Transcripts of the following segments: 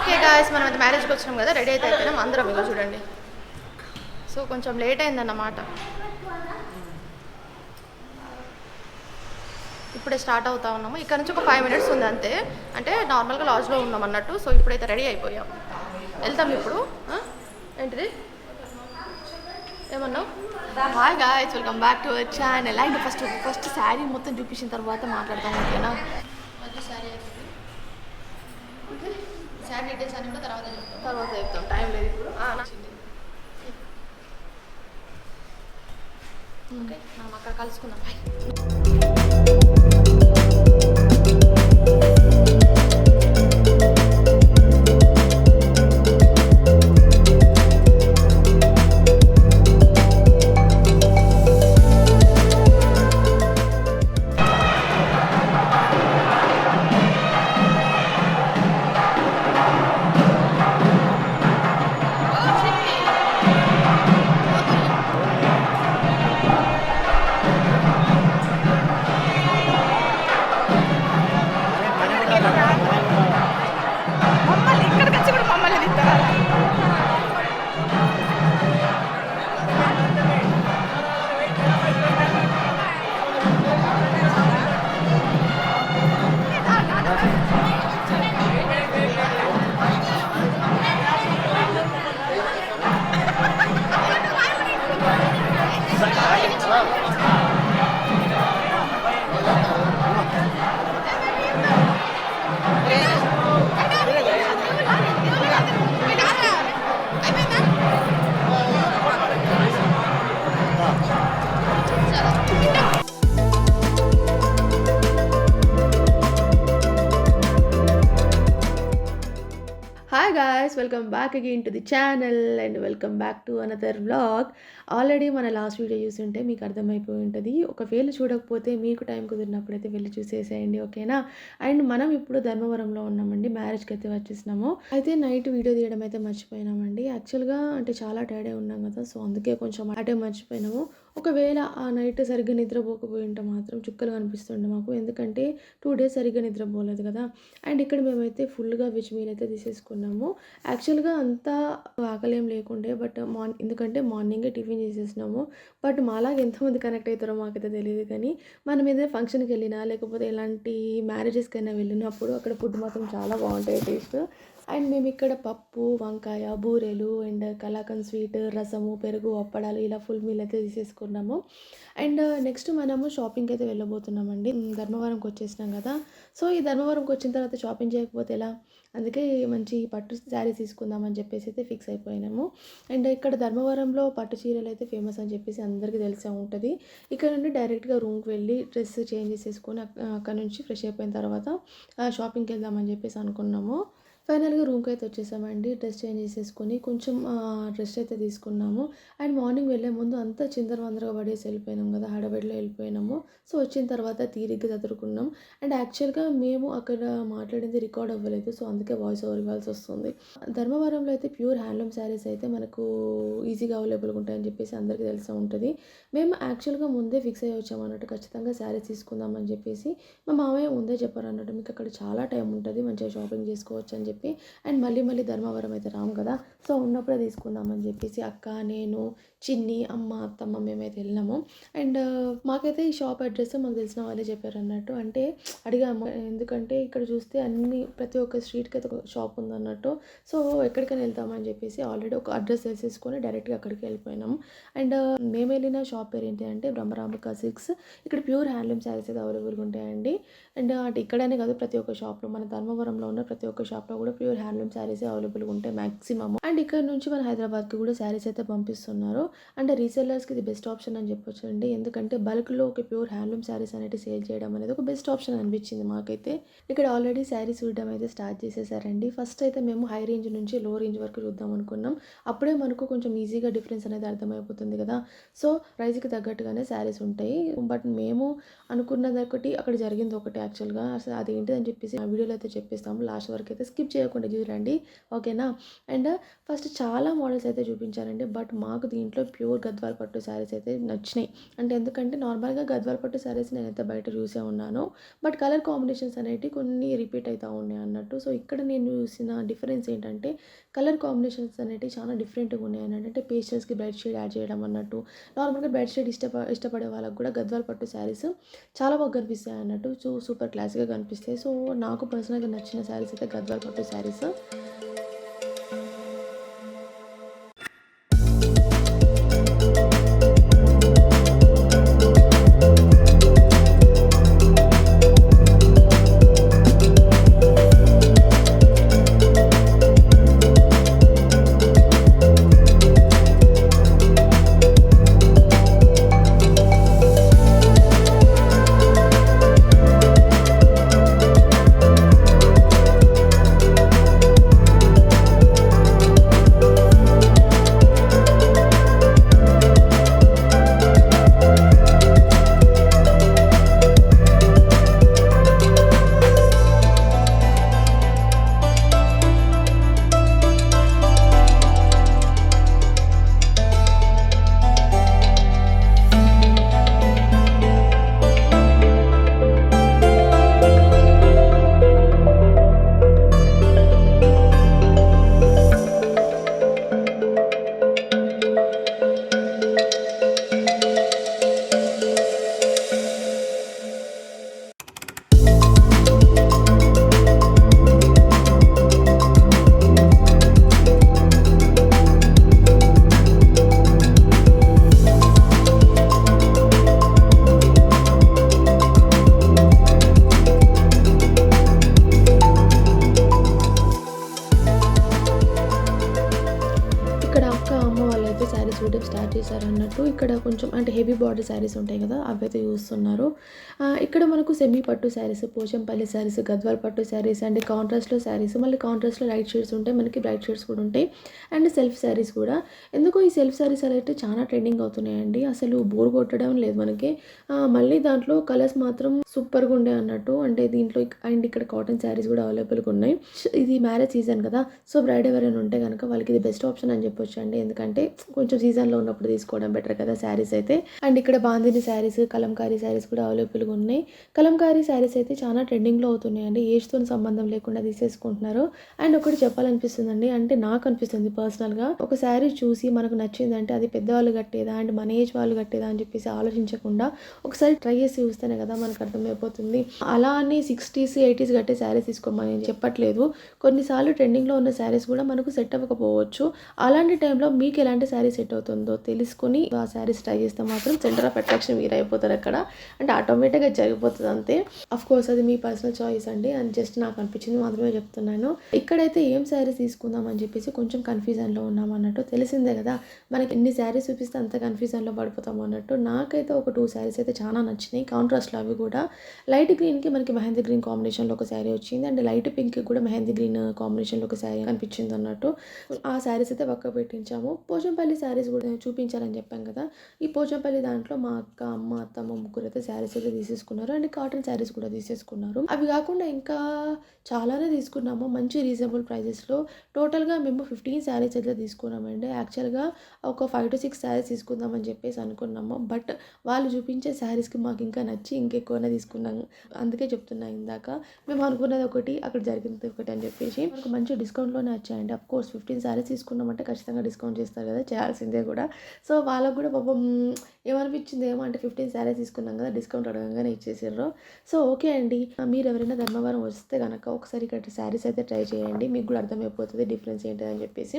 Okay guys, మనం అయితే మ్యారేజ్కి వచ్చినాం కదా, రెడీ అయితే అయిపోయినాం అందరం. ఇగో చూడండి. సో కొంచెం లేట్ అయిందన్నమాట. ఇప్పుడే స్టార్ట్ అవుతా ఉన్నాము. ఇక్కడ నుంచి ఒక 5 minutes ఉంది అంతే. అంటే నార్మల్గా లాడ్జ్లో ఉన్నాం అన్నట్టు. సో ఇప్పుడైతే రెడీ అయిపోయాం, వెళ్తాం ఇప్పుడు. ఏంటిది ఏమన్నావు? Hi guys, welcome back to our channel. And first sari మొత్తం చూపించిన తర్వాత మాట్లాడతాం, ఓకేనా? మంచి శారీ అయిపోయింది. ఓకే, శారీ డీటెయిల్స్ అని కూడా తర్వాత చెప్తాం, టైం లేదు ఇప్పుడు. ఓకే, మనం అక్కడ కలుసుకుందాం. Bye. Hi guys, welcome back again to the channel and welcome back to another vlog. Already మన లాస్ట్ వీడియో చూస్తుంటే మీకు అర్థమైపోయి ఉంటుంది. ఒకవేళ చూడకపోతే మీకు టైం కుదిరినప్పుడైతే వెళ్ళి చూసేసేయండి, ఓకేనా? అండ్ మనం ఇప్పుడు ధర్మవరంలో ఉన్నామండి, మ్యారేజ్కి అయితే వచ్చేసినాము. అయితే నైట్ వీడియో తీయడం అయితే మర్చిపోయినామండి. యాక్చువల్గా అంటే చాలా టైర్డ్ అయి ఉన్నాం కదా, సో అందుకే కొంచెం అటే మర్చిపోయినాము. ఒకవేళ ఆ నైట్ సరిగ్గా నిద్రపోకపోయి ఉంటే మాత్రం చుక్కలు కనిపిస్తుండే మాకు, ఎందుకంటే 2 days సరిగ్గా నిద్రపోలేదు కదా. అండ్ ఇక్కడ మేమైతే ఫుల్గా వెజ్ మీల్ అయితే తీసేసుకున్నాము. యాక్చువల్గా అంతా ఆకలేం లేకుండే, బట్ ఎందుకంటే మార్నింగే టిఫిన్ చేసేసినాము. బట్ మాలాగా ఎంతమంది కనెక్ట్ అవుతారో మాకైతే తెలియదు, కానీ మనం ఏదైనా ఫంక్షన్కి వెళ్ళినా లేకపోతే ఎలాంటి మ్యారేజెస్కైనా వెళ్ళినప్పుడు అక్కడ ఫుడ్ మాత్రం చాలా బాగుంటాయి టేస్ట్. అండ్ మేము ఇక్కడ పప్పు, వంకాయ, బూరెలు అండ్ కలాకండ్ స్వీట్, రసము, పెరుగు, అప్పడాలు ఇలా ఫుల్ మీల్ అయితే తీసేసుకున్నాము. అండ్ నెక్స్ట్ మనము షాపింగ్కి అయితే వెళ్ళబోతున్నామండి. ధర్మవరంకి వచ్చేసినాం కదా, సో ఈ ధర్మవరంకి వచ్చిన తర్వాత షాపింగ్ చేయకపోతే ఎలా? అందుకే మంచి పట్టు శారీస్ తీసుకుందామని చెప్పేసి అయితే ఫిక్స్ అయిపోయినాము. అండ్ ఇక్కడ ధర్మవరంలో పట్టు చీరలు అయితే ఫేమస్ అని చెప్పేసి అందరికీ తెలిసే ఉంటుంది. ఇక్కడ నుండి డైరెక్ట్గా రూమ్కి వెళ్ళి డ్రెస్ చేంజ్ చేసేసుకొని అక్కడ నుంచి ఫ్రెష్ అయిపోయిన తర్వాత షాపింగ్కి వెళ్దామని చెప్పేసి అనుకున్నాము. ఫైనల్గా రూమ్కి అయితే వచ్చేసామండి. డ్రెస్ చేంజ్ చేసేసుకొని కొంచెం రెస్ట్ అయితే తీసుకున్నాము. అండ్ మార్నింగ్ వెళ్ళే ముందు అంతా చిందరవందరగా పడేసి వెళ్ళిపోయినాం కదా, హడావిడిలో వెళ్ళిపోయినాము. సో వచ్చిన తర్వాత తీరిగ్గా చదువుకున్నాం. అండ్ యాక్చువల్గా మేము అక్కడ మాట్లాడింది రికార్డ్ అవ్వలేదు, సో అందుకే వాయిస్ ఓవర్ ఇవ్వాల్సి వస్తుంది. ధర్మవరంలో అయితే ప్యూర్ హ్యాండ్లూమ్ శారీస్ అయితే మనకు ఈజీగా అవైలబుల్గా ఉంటాయని చెప్పేసి అందరికీ తెలిసే ఉంటుంది. మేము యాక్చువల్గా ముందే ఫిక్స్ అయ్యి వచ్చాము అన్నట్టు, ఖచ్చితంగా శారీస్ తీసుకుందామని చెప్పేసి. మా మామయ్య ముందే చెప్పారు అన్నట్టు, మీకు అక్కడ చాలా టైం ఉంటుంది, మంచిగా షాపింగ్ చేసుకోవచ్చు అని చెప్పి. అండ్ మళ్ళీ ధర్మవరం అయితే రాము కదా, సో ఉన్నప్పుడే తీసుకుందామని చెప్పేసి అక్క, నేను, చిన్ని, అమ్మ, అత్తమ్మ మేమైతే వెళ్ళినాము. అండ్ మాకైతే ఈ షాప్ అడ్రస్ మాకు తెలిసిన వాళ్ళే చెప్పారు అన్నట్టు. అంటే అడిగాము, ఎందుకంటే ఇక్కడ చూస్తే ప్రతి ఒక్క స్ట్రీట్కి అయితే ఒక షాప్ ఉందన్నట్టు. సో ఎక్కడికైనా వెళ్తామని చెప్పేసి ఆల్రెడీ ఒక అడ్రస్ వేసేసుకొని డైరెక్ట్గా అక్కడికి వెళ్ళిపోయినాము. అండ్ మేము వెళ్ళిన షాప్ పేరు ఏంటి అంటే బ్రహ్మరాంబిక సిల్క్స్. ఇక్కడ ప్యూర్ హ్యాండ్లూమ్ శారీస్ అయితే అవైలబుల్గా ఉంటాయండి. అండ్ అటు ఇక్కడనే కాదు, ప్రతి ఒక్క షాప్లో, మన ధర్మవరంలో ఉన్న ప్రతి ఒక్క షాప్లో కూడా ప్యూర్ హ్యాండ్లూమ్ శారీస్ అవైలబుల్గా ఉంటాయి మ్యాక్సిమమ్. అండ్ ఇక్కడ నుంచి మన హైదరాబాద్కి కూడా శారీస్ అయితే పంపిస్తున్నారు. అంటే రీసెల్లర్స్కి ఇది బెస్ట్ ఆప్షన్ అని చెప్పొచ్చు అండి, ఎందుకంటే బల్క్లో ఒక ప్యూర్ హ్యాండ్లూమ్ శారీస్ అనేది సేల్ చేయడం అనేది ఒక బెస్ట్ ఆప్షన్ అనిపించింది మాకైతే. ఇక్కడ ఆల్రెడీ శారీస్ చూడడం అయితే స్టార్ట్ చేసేసారండి. ఫస్ట్ అయితే మేము హై రేంజ్ నుంచి లో రేంజ్ వరకు చూద్దాం అనుకున్నాం. అప్పుడే మనకు కొంచెం ఈజీగా డిఫరెన్స్ అనేది అర్థమైపోతుంది కదా. సో ప్రైస్కి తగ్గట్టుగానే శారీస్ ఉంటాయి. బట్ మేము అనుకున్నది ఒకటి, అక్కడ జరిగింది ఒకటి. యాక్చువల్గా అసలు అదేంటిదని చెప్పేసి ఆ వీడియోలో అయితే చెప్పేస్తాము, లాస్ట్ వరకు అయితే స్కిప్ చేయకుండా చూడండి. ఓకేనా? అండ్ ఫస్ట్ చాలా మోడల్స్ అయితే చూపించారండి. బట్ మాకు దీంట్లో ప్యూర్ గద్వాల్ పట్టు శారీస్ అయితే నచ్చినాయి. అంటే ఎందుకంటే నార్మల్‌గా గద్వాల్ పట్టు శారీస్ నేనైతే బయట చూసే ఉన్నాను. బట్ కలర్ కాంబినేషన్స్ అనేటివి కొన్ని రిపీట్ అయితా ఉన్నాయి అన్నట్టు. సో, ఇక్కడ నేను చూసిన డిఫరెన్స్ ఏంటంటే కలర్ కాంబినేషన్స్ అనేటివి చాలా డిఫరెంట్‌గా ఉన్నాయన్నట్టు. అంటే పేస్టల్స్‌కి బ్రైట్ షేడ్ యాడ్ చేయడం అన్నట్టు. నార్మల్‌గా బ్రైట్ షేడ్ ఇష్టపడే వాళ్ళకి కూడా గద్వాల్ పట్టు శారీస్ చాలా బాగా కనిపిస్తాయి అన్నట్టు. సో, సూపర్ క్లాసీగా కనిపిస్తాయి. సో, నాకు పర్సనల్‌గా నచ్చిన శారీస్ అయితే గద్వాల్ పట్టు శారీస్. ఇక్కడ అక్క, అమ్మ వాళ్ళైతే శారీస్ చూడడం స్టార్ట్ చేశారన్నట్టు. ఇక్కడ కొంచెం అంటే హెవీ బార్డర్ శారీస్ ఉంటాయి కదా! అవైతే చూస్తున్నారు. ఇక్కడ మనకు సెమీ పట్టు శారీస్, పోచంపల్లి శారీస్, గద్వాల్ పట్టు శారీస్ అండ్ కాంట్రాస్ట్‌లో శారీస్, మళ్ళీ కాంట్రాస్ట్‌లో లైట్ షేడ్స్ ఉంటాయి. మనకి బ్రైట్ షేడ్స్ కూడా ఉంటాయి. అండ్ సెల్ఫ్ శారీస్ కూడా. ఎందుకో ఈ సెల్ఫ్ శారీస్ అయితే చాలా ట్రెండింగ్ అవుతున్నాయండి. అసలు బోర్ కొట్టడం లేదు మనకి. మళ్ళీ దాంట్లో కలర్స్ మాత్రం సూపర్‌గా ఉండే అన్నట్టు. అంటే దీంట్లో అండ్ ఇక్కడ కాటన్ శారీస్ కూడా అవైలబుల్‌గా ఉన్నాయి. ఇది మ్యారేజ్ సీజన్ కదా! సో, బ్రైడ్ ఎవరైనా ఉంటే గనక వాళ్ళకి ఇది బెస్ట్ ఆప్షన్ అని చెప్పొచ్చండి. ఎందుకంటే కొంచెం సీజన్‌లో ఉన్నప్పుడు తీసుకోవడం బెటర్ కదా శారీస్ అయితే. అండ్ ఇక్కడ బాందిని శారీస్, కలంకారీ శారీస్ కూడా అవైలబుల్‌గా ఉన్నాయి. కలంకారీ శారీస్ అయితే చాలా ట్రెండింగ్‌లో అవుతున్నాయండి. ఏజ్‌తోని సంబంధం లేకుండా తీసేసుకుంటున్నారు. అండ్ ఒకటి చెప్పాలనిపిస్తుందండి. అంటే నాకు అనిపిస్తుంది పర్సనల్‌గా. ఒక శారీ చూసి మనకు నచ్చిందంటే అది పెద్దవాళ్ళు కట్టేదా అండ్ మన ఏజ్ వాళ్ళు కట్టేదా అని చెప్పేసి ఆలోచించకుండా ఒకసారి ట్రై చేసి చూస్తేనే కదా మనకు అర్థమైపోతుంది. అలా అని 60స్, 80స్ కట్టే శారీస్ తీసుకోమని నేను చెప్పట్లేదు. కొన్నిసార్లు ట్రెండింగ్‌లో ఉన్న శారీస్ కూడా మనకు సెట్ అవ్వకపోవచ్చు. అలాంటి టైంలో మీకు ఎలాంటి శారీ సెట్ అవుతుందో తెలుసుకొని ఆ శారీస్ ట్రై చేస్తే మాత్రం సెంటర్ ఆఫ్ అట్రాక్షన్ మీరైపోతారు అక్కడ. అంటే ఆటోమేటిక్‌గా జరిగిపోతది అంతే. ఆఫ్‌కోర్స్ అది మీ పర్సనల్ చాయిస్ అండి. అండ్ జస్ట్ నాకు అనిపించింది మాత్రమే చెప్తున్నాను. ఇక్కడైతే ఏం శారీస్ తీసుకుందాం అని చెప్పేసి కొంచెం కన్‌ఫ్యూజన్‌లో ఉన్నాం అన్నట్టు. తెలిసిందే కదా! మనకి ఎన్ని శారీస్ చూపిస్తే అంత కన్‌ఫ్యూజన్‌లో పడిపోతాం అన్నట్టు. నాకైతే ఒక 2 శారీస్ అయితే చాలా నచ్చినాయి. కాంట్రాస్ట్‌లో అవి కూడా. లైట్ గ్రీన్‌కి మనకి మెహందీ గ్రీన్ కాంబినేషన్‌లో ఒక శారీ వచ్చింది. అండ్ లైట్ పింక్‌కి కూడా మెహందీ గ్రీన్ కాంబినేషన్‌లో ఒక శారీ కనిపించింది అన్నట్టు. ఆ శారీస్ అయితే పక్కకు పెట్టించాము. పోచంపల్లి శారీస్ కూడా చూపించాలని చెప్పాం కదా! ఈ పోచంపల్లి దాంట్లో మా అక్క, అమ్మ, అత్తమ్మ ముగ్గురైతే శారీస్ అయితే తీసేసుకున్నారు. అండ్ కాటన్ శారీస్ కూడా తీసేసుకున్నారు. అవి కాకుండా ఇంకా చాలానే తీసుకున్నాము. మంచి రీజనబుల్ ప్రైజెస్‌లో. టోటల్‌గా మేము 15 శారీస్ అయితే తీసుకున్నామండి. యాక్చువల్‌గా ఒక 5-6 శారీస్ తీసుకుందామని చెప్పేసి అనుకున్నాము. బట్ వాళ్ళు చూపించే శారీస్‌కి మాకు ఇంకా నచ్చి ఇంకెక్కువనే తీసుకున్నాము. అందుకే చెప్తున్నా ఇందాక. మేము అనుకున్నది ఒకటి, అక్కడ జరిగింది ఒకటి అని చెప్పేసి. మనకు మంచి డిస్కౌంట్‌లోనే వచ్చాయండి. అఫ్‌కోర్స్ 15 శారీస్ తీసుకున్నామంటే ఖచ్చితంగా డిస్కౌంట్ చేస్తారు కదా! చేయాల్సిందే కూడా. సో, వాళ్ళకి కూడా పాపం ఏమనిపించింది ఏమో అంటే 15 శారీస్ తీసుకున్నాం కదా! డిస్కౌంట్ అడగంగానే ఇచ్చేసిర్రు. సో, ఓకే అండి. మీరు ఎవరైనా ధర్మవరం వస్తే గనక ఒకసారి ఇక్కడ శారీస్ అయితే ట్రై చేయండి. మీకు కూడా అర్థమైపోతది డిఫరెన్స్ ఏంటిదని చెప్పేసి.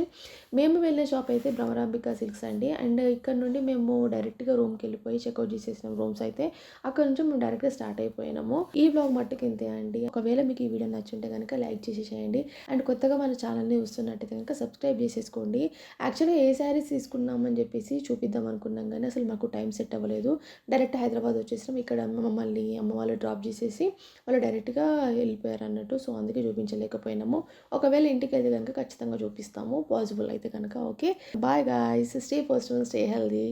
మేము వెళ్ళే షాప్ అయితే భ్రమరాంబిక సిల్క్స్ అండి. అండ్ ఇక్కడ నుండి మేము డైరెక్ట్‌గా రూమ్‌కి వెళ్ళిపోయి చెక్‌ఔట్ చేసేసినాం రూమ్స్ అయితే. అక్కడ నుంచి మేము డైరెక్ట్‌గా స్టార్ట్ అయిపోయినాము. ఈ వ్లాగ్ మట్టుకు ఇంతే అండి. ఒకవేళ మీకు ఈ వీడియో నచ్చుంటే గనక లైక్ చేసేసేయండి. అండ్ కొత్తగా మన ఛానల్‌ని చూస్తున్నట్టయితే గనక సబ్స్క్రైబ్ చేసేసుకోండి. యాక్చువల్‌గా ఏ శారీస్ తీసుకున్నామని చెప్పేసి చూపిద్దాం అనుకున్నాం గానీ అసలు మాకు టైం సెట్ అవ్వలేదు. డైరెక్ట్ హైదరాబాద్ వచ్చేసినాం. ఇక్కడ మమ్మల్ని అమ్మ వాళ్ళు డ్రాప్ చేసేసి వాళ్ళు డైరెక్ట్‌గా వెళ్ళిపోయారన్నట్టు. సో, అందుకే చూపించలేకపోయినాము. ఒకవేళ ఇంటికెళ్తే గనక ఖచ్చితంగా చూపిస్తాము. పాసిబుల్ అయితే కనుక okay. Bye guys. Stay positive, stay healthy.